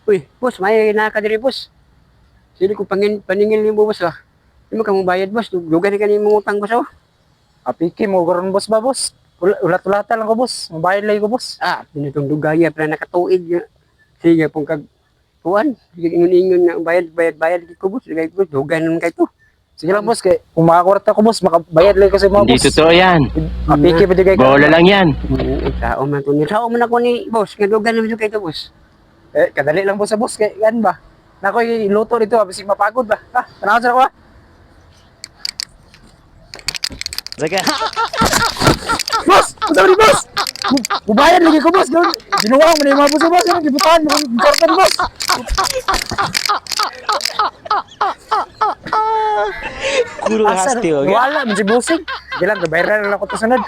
Uy, boss, may nakadiri, boss. Sili ko paningil mo, boss, ah. Di mo ka mong bayad, boss. Dugan ka ni mong utang, boss, oh. Apiki mo karon boss ba boss? Ulat-ulatan lang ko boss. Mabayad lagi ko boss. Ah, pinitong dugaya, para nakatuig niya. Sige, pong kuan. Sige, ingon-ingon na bayad ko, boss. Sige, boss, dugan naman kayo to. Sige lang boss kay kung makakwarta ko boss, makabayad lagi ko sa mga Hindi boss. totoo yan. Apiki ba digay Bola lang yan. Sao man to ni. Sao man ako ni, boss. Nga dugan naman kayo to, boss. Eh, kadali lang boss sa boss kay yan ba? Nako iluto dito bisig mapagod ba? Ha, tanaw sa ko ha. Sige. Boss! Ano ni boss? Bubayad lagi ko boss. Ginuwang mo na yung mga boss boss. Ano gibutahan mo kung kwarta ni boss? Guru hasti, okay? Wala, man si bossing. Sige lang, bayaran lang ako to sunod.